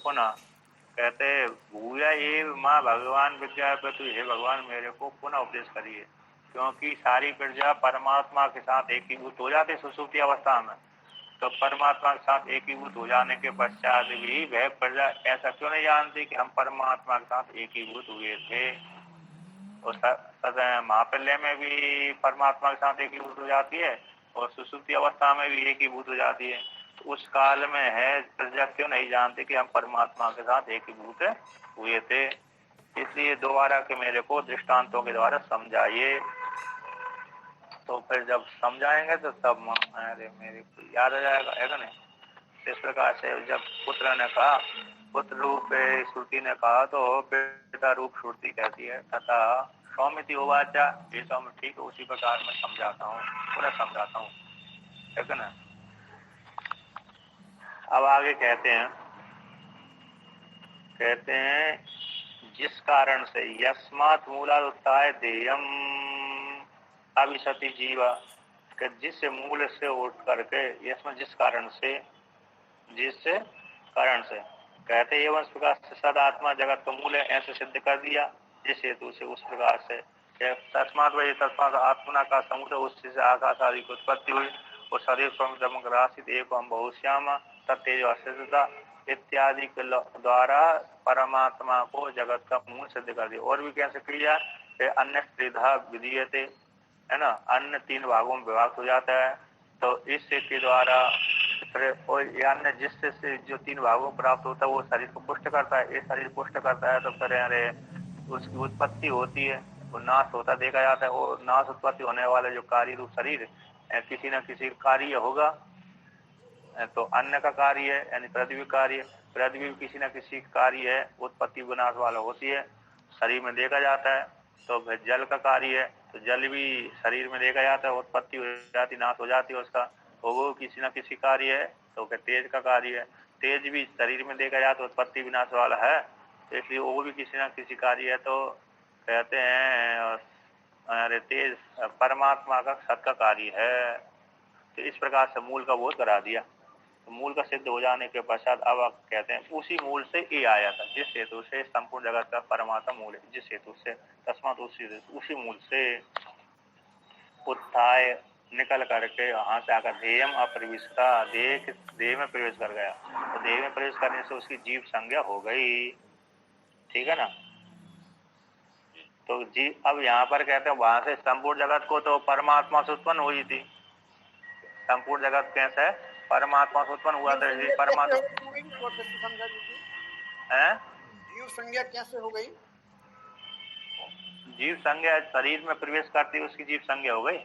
पुनः कहते भूया ये माँ भगवान विद्या प्रतु, हे भगवान मेरे को पुनः उपदेश करिए, क्योंकि सारी प्रजा परमात्मा के साथ एकीभूत हो जाती सुसुप्ति अवस्था में। तो परमात्मा के साथ एकीभूत हो जाने के पश्चात भी वह प्रजा ऐसा क्यों नहीं जानती कि हम परमात्मा के साथ एकीभूत हुए थे। और महाप्रलय में भी परमात्मा के साथ एकीभूत हो जाती है और सुसुप्ति अवस्था में भी एकीभूत हो जाती है। तो उस काल में है प्रजा क्यों नहीं जानती कि हम परमात्मा के साथ एकीभूत हुए थे। इसलिए दोबारा के मेरे को दृष्टांतों के द्वारा समझाइए। तो फिर जब समझाएंगे तो तब अरे मेरे को याद आ जाएगा, है ना नहीं। इस प्रकार से जब पुत्र ने कहा, पुत्र रूप श्रुति ने कहा तो पिता रूप श्रुति कहती है। तथा सौमिति उवाचा, ये सौम्य ठीक है, उसी प्रकार मैं समझाता हूँ, पूरा समझाता हूँ, है ना। अब आगे कहते हैं जिस कारण से यस्मात् मूलात् उत्थाय देयम अविशति जीवा, जिस मूल से उठ करके यस्मात् जिस कारण से कहते एवं इस प्रकार से सदात्मा जगत का मूल है, ऐसे सिद्ध कर दिया। जिस हेतु से उस प्रकार से तस्मात् आत्मना का समुद्र, उससे आकाश आदि की उत्पत्ति हुई और शरीर राशित एक बहुश्यामा तत्तेज असिद्धता इत्यादि के द्वारा परमात्मा को जगत का मूल सिद्ध कर दिया। और भी कैसे किया, अन्य त्रिधा विधीयते, है ना, अन्य 3 भागों में विभाग हो जाता है। तो इससे के द्वारा अन्य जिससे जो 3 भागों प्राप्त होता है वो शरीर को पुष्ट करता है। ये शरीर पुष्ट करता है तो फिर अरे उसकी उत्पत्ति होती है, वो नाश होता देखा जाता है। वो नाश उत्पत्ति होने वाले जो कार्य रूप शरीर किसी न किसी कार्य होगा। तो अन्न का कार्य है यानी पृथ्वी कार्य, पृथ्वी किसी न किसी कार्य है, उत्पत्ति विनाश वाला होती है, शरीर में देखा जाता है। तो फिर जल का कार्य है, तो जल भी शरीर में देखा जाता है, उत्पत्ति हो जाती, नाश हो जाती है उसका, तो वो किसी न किसी कार्य है। तो फिर तेज का कार्य है, तेज भी शरीर में देखा जाता है, उत्पत्ति विनाश वाला है, तो इसलिए वो भी किसी न किसी कार्य है। तो कहते हैं अरे तेज परमात्मा का सत का कार्य है। तो इस प्रकार से मूल का बोध करा दिया। तो मूल का सिद्ध हो जाने के पश्चात अब आप कहते हैं उसी मूल से ये आया था, जिस हेतु से संपूर्ण जगत का परमात्मा मूल है, जिस हेतु से तस्मात् उसी मूल से उत्थाय निकल करके वहां से आकर देयम अप्रविष्टा, देह में प्रवेश कर गया। तो देह में प्रवेश करने से उसकी जीव संज्ञा हो गई, ठीक है ना। तो जीव अब यहाँ पर कहते हैं वहां से संपूर्ण जगत को तो परमात्मा से उत्पन्न हुई थी। संपूर्ण जगत कैसे है, परमात्मा से उत्पन्न हुआ था। परमात्मा है, जीव संज्ञा कैसे हो गई? जीव संज्ञा शरीर में प्रवेश करती है, उसकी जीव संज्ञा हो गई।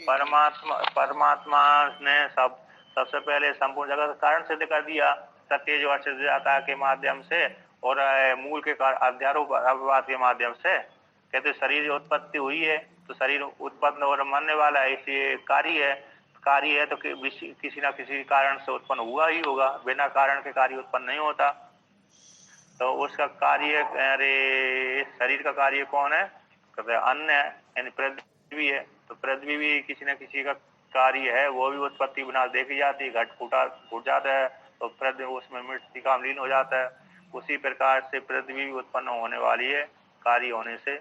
परमात्मा ने सबसे पहले संपूर्ण जगत का कारण सिद्ध कर दिया सत्यज वर्षता के माध्यम से और मूल के अध्यारोप अभिवाद के माध्यम से। कहते शरीर उत्पत्ति हुई है तो शरीर उत्पन्न और मरने वाला है, इसलिए कार्य है तो किसी न किसी कारण से उत्पन्न हुआ ही होगा, बिना कारण के कार्य उत्पन्न नहीं होता। तो उसका कार्य, अरे शरीर का कार्य कौन है, कहते अन्न है यानी पृथ्वी है। तो पृथ्वी भी किसी न किसी का कार्य है, वो भी उत्पत्ति विनाश देखी जाती है, घट फूट जाता है तो पृथ्वी उसमें मिट्टी का लीन हो जाता है। उसी प्रकार से पृथ्वी भी उत्पन्न होने वाली है कार्य होने से।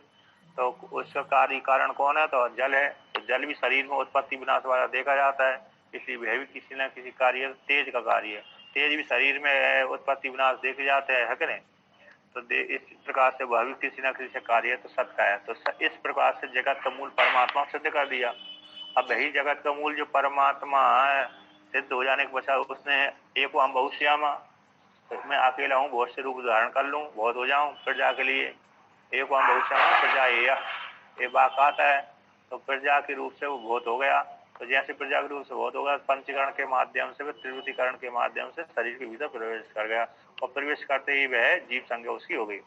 तो उसका कार्य कारण कौन है, तो जल है। तो जल भी शरीर में उत्पत्ति विनाश वाला देखा जाता है, इसलिए वह भी किसी न किसी कार्य, तेज का कार्य है, तेज भी शरीर में उत्पत्ति विनाश देखे जाते हैं, है कि नहीं। तो इस प्रकार से वह भी किसी न किसी कार्य है तो सत्य है। तो इस प्रकार से जगत का मूल परमात्मा सिद्ध कर दिया। अब वही जगत का मूल जो परमात्मा है सिद्ध हो जाने के पश्चात उसने एक हम बहुश्यामा, मैं अकेला हूँ, बहुत से रूप धारण कर लूँ, बहुत हो जाऊं प्रजा के लिए। एक हम बहुश्यामा प्रजा ये बात आता है, तो प्रजा के रूप से वो बहुत हो गया। तो जैसे प्रजा के रूप से बहुत होगा, पंचकरण के माध्यम से, त्रिवृत्तिकरण के माध्यम से शरीर के भीतर प्रवेश कर गया और प्रवेश करते ही वह जीव संज्ञा उसकी हो गई।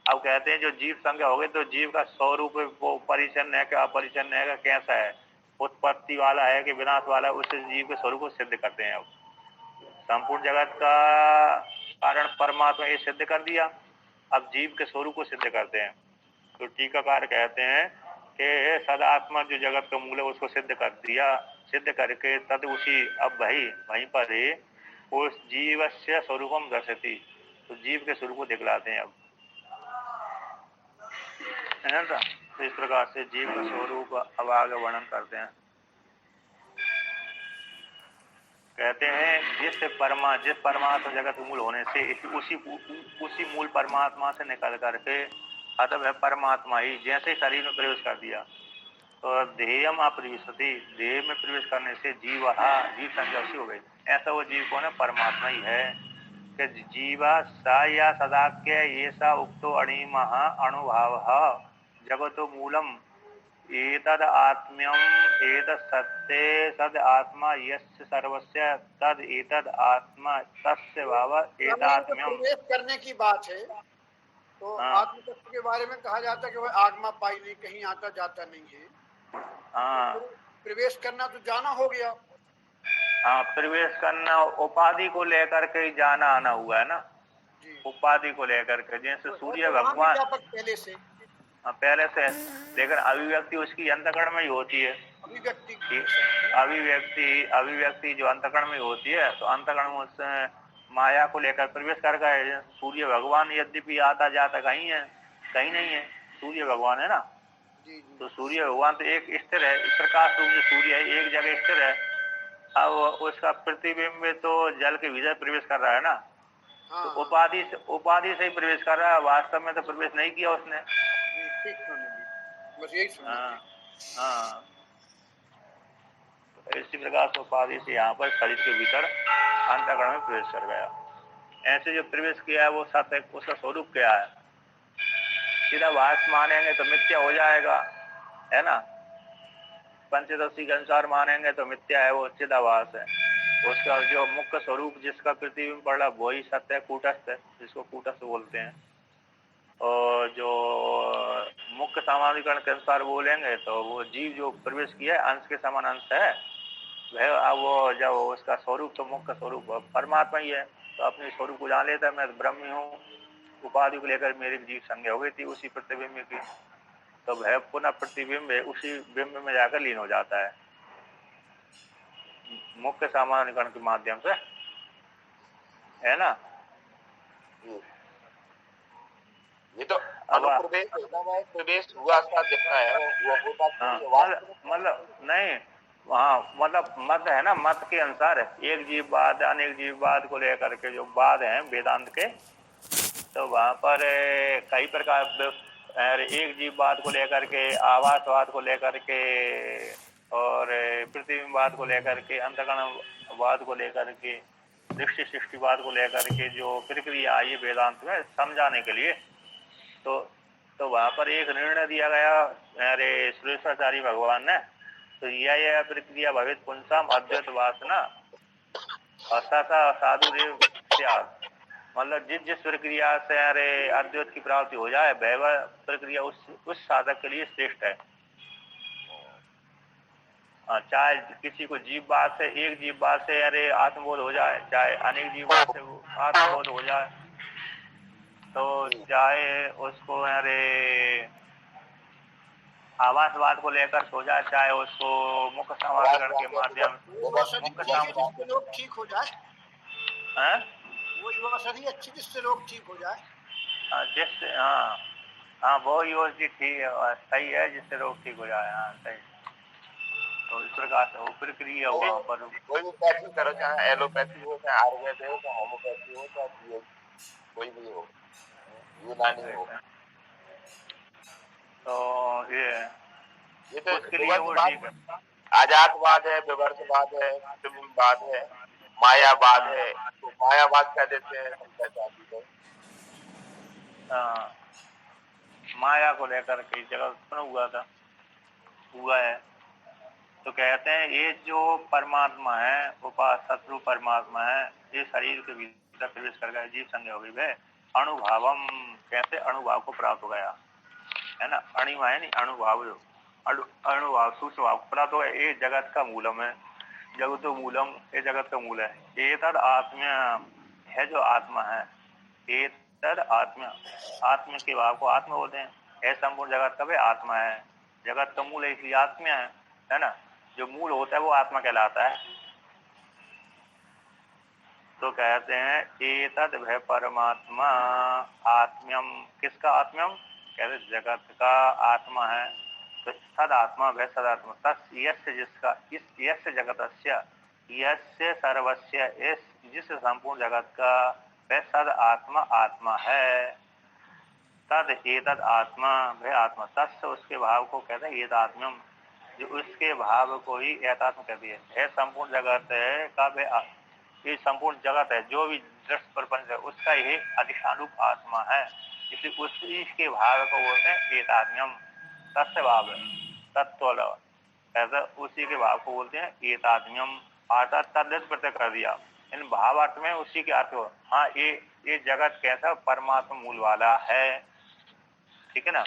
अब कहते हैं जो जीव संज्ञा हो गई तो जीव का स्वरूप वो परिचन्न है क्या, अपरिचन्न है क्या, कैसा है, उत्पत्ति वाला है कि विनाश वाला है, उससे जीव के स्वरूप को सिद्ध करते हैं। अब संपूर्ण जगत का कारण परमात्मा ये सिद्ध कर दिया, अब जीव के स्वरूप को सिद्ध करते हैं। तो टीकाकार कहते हैं कि सदात्मा जो जगत का मूल है उसको सिद्ध कर दिया, सिद्ध करके तद उसी अब वहीं पर ही उस जीव से स्वरूपम दर्शती, तो जीव के स्वरूप को दिखलाते हैं अब, है ना। तो इस प्रकार से जीव का स्वरूप अब आगे वर्णन करते हैं। कहते हैं जिस परमात्मा जगत मूल होने से उसी मूल परमात्मा से निकल करके अतः वह परमात्मा ही जैसे शरीर में प्रवेश कर दिया तो ध्येयम अप्रविशति, ध्येय में प्रवेश करने से जीव संज्ञा हो गई। ऐसा वो जीव कौन है? परमात्मा ही है कि जीवा सा या सदाक्य ये सा उक्तो अणिमः अणुभाव जगतो मूलम एतद आत्म्यम एतद सत्य सद आत्मा यस्य सर्वस्य तद एतद आत्मा तस्य भाव एतात्म्यम। प्रवेश करने की बात है तो आत्म तत्व के बारे में कहा जाता है कि वह आगमा पाई नहीं, कहीं आता जाता नहीं है। तो प्रवेश करना तो जाना हो गया। हाँ, प्रवेश करना उपाधि को लेकर के जाना आना हुआ है ना, उपाधि को लेकर के। जैसे सूर्य भगवान पहले से, लेकिन अभिव्यक्ति उसकी अंतःकरण में ही होती है। अभिव्यक्ति जो अंतःकरण में होती है, तो अंतःकरण में उससे माया को लेकर प्रवेश कर गए। सूर्य भगवान यद्यपि आता जाता कहीं है, कहीं नहीं है, सूर्य भगवान है ना। तो सूर्य भगवान तो एक स्थिर है, प्रकाश रूप से सूर्य है, एक जगह स्थिर है। अब उसका प्रतिबिंब तो जल के भीतर प्रवेश कर रहा है ना। तो उपाधि से ही प्रवेश कर रहा है, वास्तव में तो प्रवेश नहीं किया उसने। हाँ, इसी प्रकार से उपाधि से यहाँ पर शरीर के भीतर अंतःकरण में प्रवेश कर गया। ऐसे जो प्रवेश किया है वो सत्य, उसका स्वरूप क्या है? सीधा वास मानेंगे तो मिथ्या हो जाएगा, है ना। पंचदशी के अनुसार मानेंगे तो मिथ्या है, वो चिदाभास है। उसका जो मुख्य स्वरूप जिसका प्रतिबिंब पड़ रहा वही सत्य है, कूटस्थ है, जिसको कूटस्थ बोलते हैं। और जो मुख्य सामान्यकरण के अनुसार बोलेंगे तो वो जीव जो प्रवेश किया है अंश के समान अंश है वह, वो जब उसका स्वरूप तो मुख्य स्वरूप परमात्मा ही है, तो अपने स्वरूप को जान लेता है, मैं ब्रह्म हूँ। उपाधि को लेकर मेरी जीव संज्ञा हो गई थी उसी प्रतिबिंब की, तो वह पुनः प्रतिबिंब है, उसी बिंब में जाकर लीन हो जाता है मुख्य सामान्यकरण के माध्यम से, है ना। ये तो प्रवेश हुआ सा दिखना है, वो मतलब नहीं, हाँ, मतलब मत है ना, मत के अनुसार है। एक जीववाद अनेक जीववाद को लेकर के जो वाद है वेदांत के, तो वहां पर कई प्रकार, एक जीववाद को लेकर के, आवासवाद को लेकर के, और प्रतिबिंबवाद को लेकर के, अंतःकरणवाद को लेकर के, दृष्टि सृष्टिवाद को लेकर के जो प्रक्रिया आई वेदांत में समझाने के लिए, तो वहां पर एक निर्णय दिया गया अरे सुरेश्वराचार्य भगवान ने, तो यह प्रक्रिया भवित पुंसाम अद्वैत वासना साधु देव त्याग, मतलब जिस प्रक्रिया से अरे अद्वैत की प्राप्ति हो जाए वह प्रक्रिया उस साधक के लिए श्रेष्ठ है। चाहे किसी को जीववाद से, एक जीववाद से अरे आत्मबोध हो जाए, चाहे अनेक जीववाद से आत्मबोध हो जाए, तो चाहे उसको अरे आवासवाद को लेकर हो जाए, चाहे उसको मुख्य समाधान के माध्यम ठीक हो जाए, वो औषधि अच्छी जिससे रोग ठीक हो जाए, जिससे हाँ वो योजना ठीक है, सही है, जिससे रोग ठीक हो जाए। हाँ सही। तो इस प्रकार से वो प्रक्रिया वहाँ पर कोई भी पैथी करो, चाहे एलोपैथी हो, चाहे आयुर्वेद हो, चाहे होम्योपैथी हो, चाहे कोई भी हो, यूनानी हो, तो ये तो उसके लिए वो ठीक है। आजादवाद है, विवर्तवाद है, प्रतिबिंबवाद है, मायावाद है। तो मायावाद क्या देते हैं शंकराचार्य? माया को लेकर कई जगह उत्पन्न हुआ है। तो कहते हैं ये जो परमात्मा है, सत्रू परमात्मा है, ये शरीर के भीतर प्रवेश कर गया, जीव संज्ञा हो गई, वह अणुभावम, कैसे अणुभाव को प्राप्त हो गया, है ना। अणिमा है नहीं, अणुभाव, अणुभाव सूक्ष्म भाव को प्राप्त हो गया। ये जगत का मूलम है, जगतो मूलम, ये जगत का मूल है। ये तद आत्मा है, जो आत्मा है, ये तद आत्मा के भाव को आत्मा बोलते हैं। यह संपूर्ण जगत का भी आत्मा है, जगत का मूल है, इसलिए आत्मा है ना। जो मूल होता है वो आत्मा कहलाता है। तो कहते हैं एतद भय परमात्मा आत्म्यम, किसका आत्म्यम, कहते जगत का आत्मा है। तो सद आत्मा भय सदात्मा तस् यस्य, जिसका, इस यस्य जगतस्य, यस्य सर्वस्य, इस जिस संपूर्ण जगत का वह सद आत्मा आत्मा है। तद एतद आत्मा भय आत्मा, तस् उसके भाव को कहते हैं एतात्म्यम, जो उसके भाव को ही एतात्म कहती है। संपूर्ण जगत है का वह, ये संपूर्ण जगत है जो भी दृश्य प्रपंच है उसका यही अधिष्ठान रूप आत्मा है, इसलिए उसी के भाव को बोलते हैं एतात्म्यम। तस्य भाव तत्व, ऐसा उसी के भाव को बोलते हैं एतात्म्यम। अर्थात तद्धित प्रत्यय कर दिया, इन भाव अर्थ में उसी के अर्थ हो। हाँ, ये जगत कैसा, परमात्मा मूल वाला है, ठीक है ना।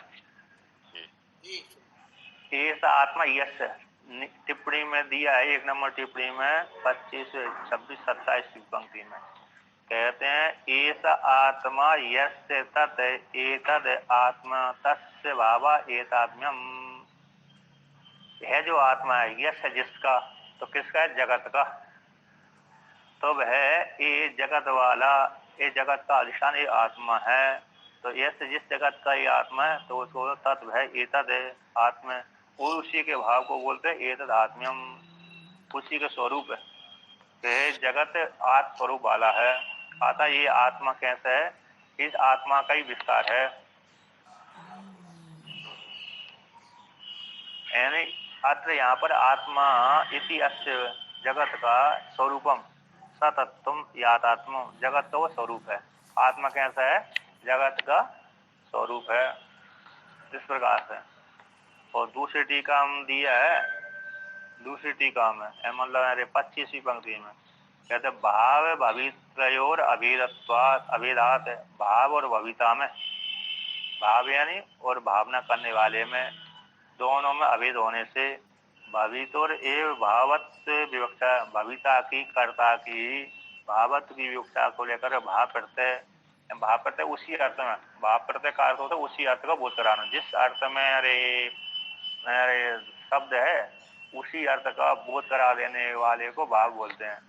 ऐसा आत्मा यश टिप्पणी में दिया है, 1 नंबर टिप्पणी में 25, 26, 27 पंक्ति में कहते हैं ऐसा आत्मा यस्य तत् एतद आत्मा तस्य भावा एतात्म्यम। है जो आत्मा है, यश है जिसका, तो किसका है, जगत का। तो वह ये जगत वाला, ये जगत का अधिष्ठान ये आत्मा है। तो यश जिस जगत का ये आत्मा है तो उसको तत्व है एतद है आत्मा, वो उसी के भाव को बोलते हैं एतद आत्म्यम, उसी के स्वरूप है। जगत आत्म स्वरूप वाला है। अतः ये आत्मा कैसा है, इस आत्मा का ही विस्तार है। यानी अत्र यहाँ पर आत्मा इति अस्य जगत का स्वरूपम सतत्वम यातात्म, जगत का वो स्वरूप है। आत्मा कैसा है, जगत का स्वरूप है, इस प्रकार से। और दूसरी टीका में दिया है, दूसरी टीका में मतलब 25वीं पंक्ति में कहते भाव भवित्रयोर अभेदत्वात्, अभेदात, भाव और भविता में, भाव यानी और भावना करने वाले में, दोनों में अभेद होने से भवितोर एवं भावत विवक्षा, भविता की कर्ता की भावत की विवक्षा को लेकर भाव प्रत्यय, भाव प्रत्यय उसी अर्थ में, भाव प्रत्यय का अर्थ होता है उसी अर्थ का बोध कराना। जिस अर्थ में अरे शब्द है उसी अर्थ का बोध करा देने वाले को भाव बोलते हैं।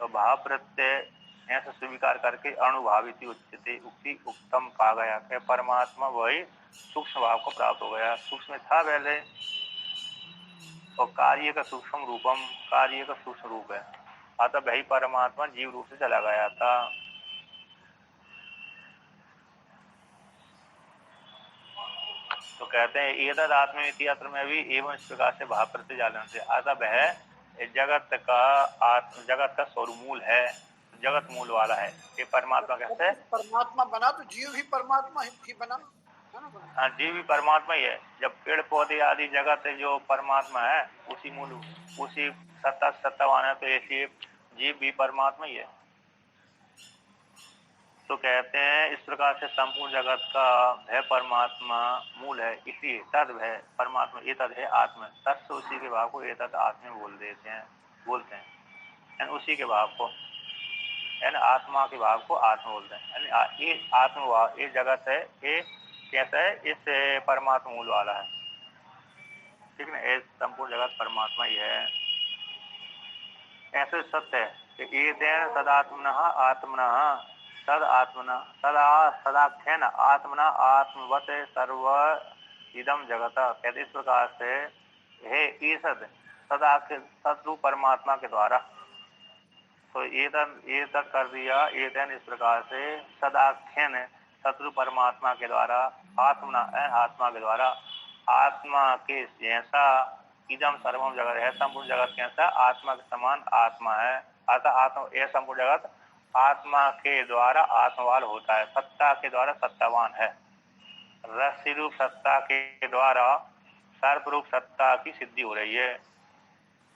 तो भाव प्रत्यय ऐसा स्वीकार करके अणुभावित उच्चते उक्ति उत्तम कहा गया कि परमात्मा वही सूक्ष्म भाव को प्राप्त हो गया। सूक्ष्म था पहले, और कार्य का सूक्ष्म रूपम, कार्य का सूक्ष्म रूप है। अतः वही परमात्मा जीव रूप से चला गया था। तो कहते हैं एतद आत्मेति अत्र में भी एवं इस प्रकार से भाव प्रत्यय जालन से, अतः वह जगत का स्वरूप मूल है, जगत मूल वाला है। ये परमात्मा कैसे है, परमात्मा बना तो जीव भी परमात्मा ही बना। हाँ, जीव भी परमात्मा ही है। जब पेड़ पौधे आदि जगत है जो परमात्मा है, उसी मूल, उसी सत्तावान है, तो ऐसी जीव भी परमात्मा ही है। तो कहते हैं इस प्रकार से संपूर्ण जगत का भय परमात्मा मूल है, इसलिए तद भय परमात्मा ये तद है आत्मा, तत्व उसी के भाव को ये तद आत्मा बोलते हैं, उसी के भाव को, यानी आत्मा के भाव को आत्मा बोलते हैं। यानी ये आत्मा, ये जगत है, ये कैसा है, इस परमात्मा मूल वाला है, ठीक है। ये संपूर्ण जगत परमात्मा ही है। ऐसे सत्य है कि ये सदात्मना आत्मना सद आत्मना सदाख्यन आत्मना आत्मवत सर्व इदम जगत, कहते इस प्रकार से हे ईसद सदाख्य सदरूप परमात्मा के द्वारा। तो ये तक कर दिया, ये इस प्रकार से सदाख्यन शत्रु परमात्मा के द्वारा आत्मना आत्मा के द्वारा, आत्मा के जैसा इदम सर्वम जगत है, संपूर्ण जगत कैसा आत्मा के समान आत्मा है। अतः आत्मा यह संपूर्ण जगत आत्मा के द्वारा आत्मवान होता है, सत्ता के द्वारा सत्तावान है। रस रूप सत्ता के द्वारा सर्प रूप सत्ता की सिद्धि हो रही है,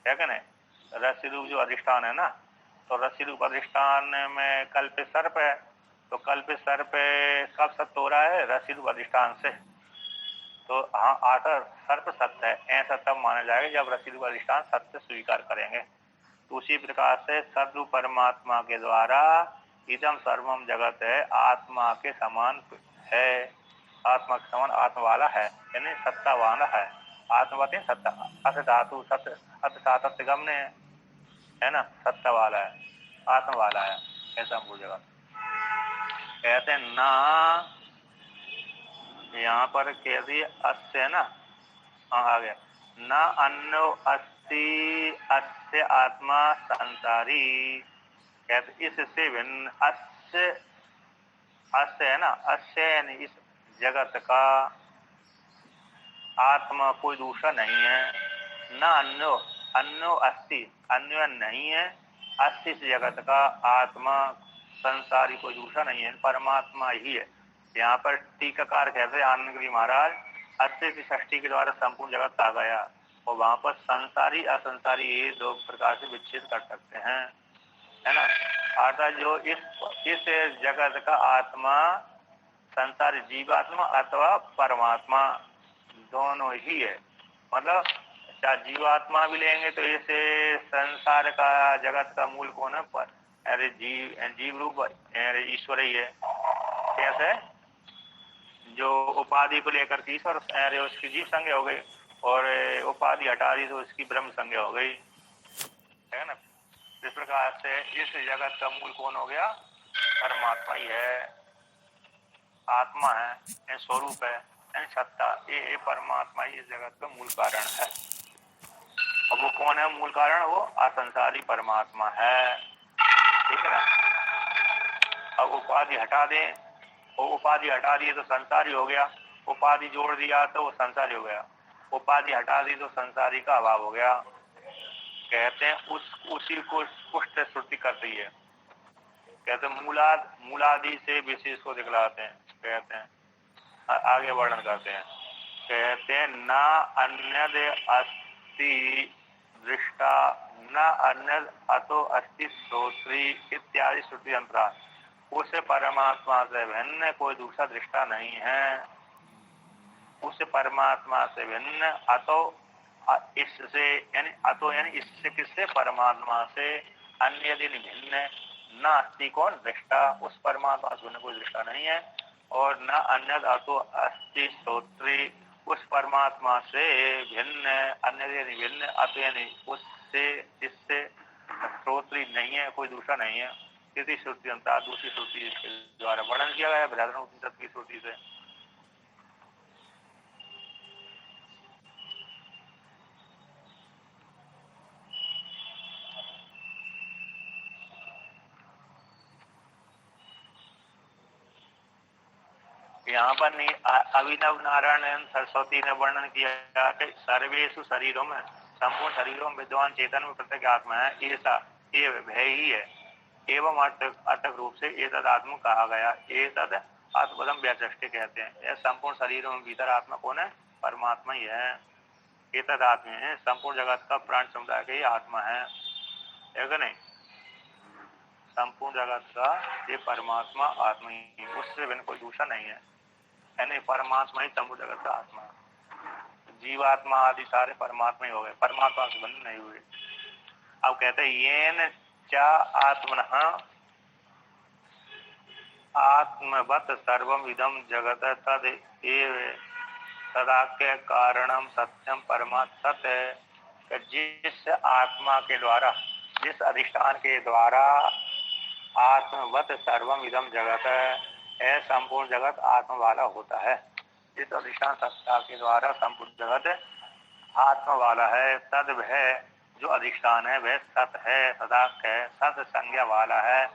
क्या कहने, रस रूप जो अधिष्ठान है ना, तो रस रूप अधिष्ठान में कल्प सर्प है, तो कल्प सर्प कब सत्य हो रहा है, रस रूप अधिष्ठान से। तो हाँ, आकर सर्प सत्य है, ऐसा तब माना जाएगा जब रस रूप अधिष्ठान सत्य स्वीकार करेंगे। तो उसी प्रकार से सदरूप परमात्मा के द्वारा इदम सर्वम जगत है, आत्मा के समान है, आत्मा के समान आत्मा वाला है, यानी सत्तावान है। आत्मवती सत्ता, अथ धातु सत्य, अथ सातत्य गमने है ना, सत्ता वाला है, आत्मा वाला है। ऐसा संपूर्ण जगत। कहते हैं ना, यहाँ पर कह दिए अस्य है ना, हाँ आ गया, न अन्नो अस्ति अस्य आत्मा संसारी। कहते इससे भिन्न अस्य, अस्य है ना, अस्य यानी इस जगत का आत्मा कोई दूसरा नहीं है। न अन्यो, अन्यो अस्ति, अन्य नहीं है, अस्ति इस जगत का आत्मा संसारी कोई दूसरा नहीं है, परमात्मा ही है। यहाँ पर टीकाकार कहते हैं आनंद गिरी महाराज, अस्य की षष्ठी के द्वारा संपूर्ण जगत कहा गया, और वहां पर संसारी असंसारी ये दो प्रकार से विच्छेद कर सकते हैं, है ना। अर्थात जो इस जगत का आत्मा संसारी जीवात्मा अथवा परमात्मा दोनों ही है। मतलब चाहे जीवात्मा भी लेंगे तो इसे संसार का जगत का मूल कौन है? पर अरे जीव रूप ईश्वर ही है। कैसे? जो उपाधि को लेकर के ईश्वर, अरे उसकी जीव संज्ञा हो गई, और उपाधि हटा दी तो उसकी ब्रह्म संज्ञा हो गई, है ना। इस प्रकार से इस जगत का मूल कौन हो गया? परमात्मा ही है, आत्मा है, स्वरूप है, सत्ता, ये परमात्मा ही इस जगत का मूल कारण है। और वो कौन है मूल कारण? वो असंसारी परमात्मा है, ठीक है ना। अब उपाधि हटा दें, और उपाधि हटा दिए तो संसारी हो गया, उपाधि जोड़ दिया तो वो संसारी हो गया, उपाधि हटा दी तो संसारी का अभाव हो गया। कहते हैं उसी को पुष्ट श्रुति करती है। कहते हैं मूलादि से विशेष को दिखलाते हैं। कहते हैं आगे वर्णन करते हैं, कहते हैं न अन्यद अस्ति दृष्टा न अन्यद अतो अस्ति श्रोत्री इत्यादि श्रुति अंतराल। उसे परमात्मा से भिन्न कोई दूसरा दृष्टा नहीं है। उस परमात्मा से भिन्न अतो, इससे यानी अतो यानी इससे, किससे? परमात्मा से, अन्य दिन भिन्न न अस्ति कौन? दृष्टा। उस परमात्मा से भिन्न कोई दृष्टा नहीं है। और न अन्य अतो अस्ति श्रोत्री, उस परमात्मा से भिन्न, अन्य यानी भिन्न, अतो यानी उससे, जिससे श्रोत्री नहीं है, कोई दूसरा नहीं है। किसी श्रुति अंतर दूसरी श्रुति के द्वारा वर्णन किया गया है, बृहदारण्यक उपनिषद की श्रुति से। यहाँ पर नहीं, अभिनव नारायण सरस्वती ने वर्णन किया कि सर्वेषु शरीरों में, संपूर्ण शरीरों में विद्वान चेतन में प्रत्येक आत्मा है, ऐसा ये भय ही है। एवं अर्थक रूप से एतद आत्मा कहा गया। एतद आत्मपदम व्याचष्टे कहते हैं। यह संपूर्ण शरीरों में भीतर आत्मा कौन है? परमात्मा ही है। एतद आत्मा है, संपूर्ण जगत का प्राण समुदाय का ही आत्मा है क्या नहीं? संपूर्ण जगत का ये परमात्मा आत्मा ही, उससे बिना कोई दूसरा नहीं है, यानी परमात्मा ही संपूर्ण जगत का आत्मा है। जीवात्मा आदि सारे परमात्मा ही हो गए, परमात्मा से बंध नहीं हुए। अब कहते हैं येन चा आत्मनः आत्मवत सर्वम इदम जगत तद एव तदाख्य कारणम सत्यम परमात्मा सत्य। जिस आत्मा के द्वारा, जिस अधिष्ठान के द्वारा आत्मवत सर्वम इदम जगत है, संपूर्ण जगत आत्मा वाला होता है। जिस अधिष्ठान सत्ता के द्वारा संपूर्ण जगत आत्मा वाला है, तद वह जो अधिष्ठान है वह सत है, सदाख्य है, सत संज्ञा वाला है,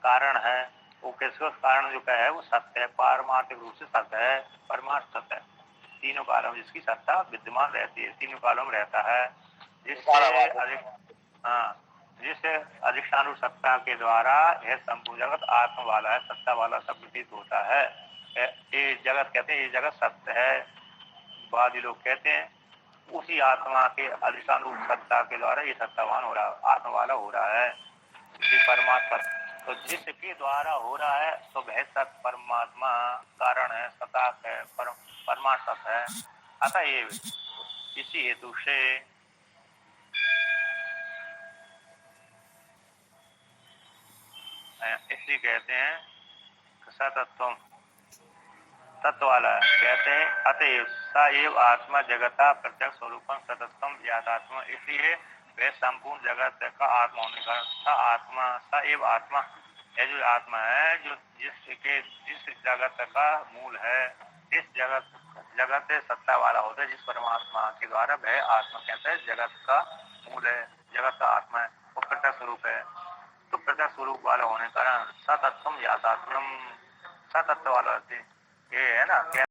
कारण है। वो किसको कारण जो का है वो सत्य है, पारमार्थिक रूप से सत्य है, परमार्थ सत्य है। तीनों कालों में जिसकी सत्ता विद्यमान रहती है, तीनों कालों में रहता है। जिस अधिष्ठान रूप सत्ता के द्वारा यह संपूर्ण जगत आत्मा वाला है, सत्ता वाला सब प्रतीत होता है। ये जगत कहते हैं ये जगत सत्य है। वादी लोग कहते हैं उसी आत्मा के अधिष्ठान रूप सत्ता के द्वारा ये सत्तावान हो रहा है, आत्मा वाला हो रहा है, परमात्मा। तो जिसके द्वारा हो रहा है तो वह सत परमात्मा कारण है, सताक है, परमात्मा है। अतः ये इसी हेतु से इसलिए कहते हैं सतत्व, तत्व वाला है। कहते हैं अतएव सा एव आत्मा जगता प्रत्यक्ष स्वरूपम सतत्वम ज्ञातात्मा। इसलिए वह संपूर्ण जगत का आत्मा होने का सा आत्मा, सा एव आत्मा ये जो आत्मा है जो जिस जगत का मूल है, जिस जगत सत्ता वाला होता है, जिस परमात्मा के द्वारा वह आत्मा कहता है जगत का मूल है, जगत का आत्मा है, वो प्रत्यक्ष स्वरूप है। तो प्रत्यक्ष स्वरूप वाला होने कारण सतत्वम याथात्मम, सतत्व वाला ये है ना।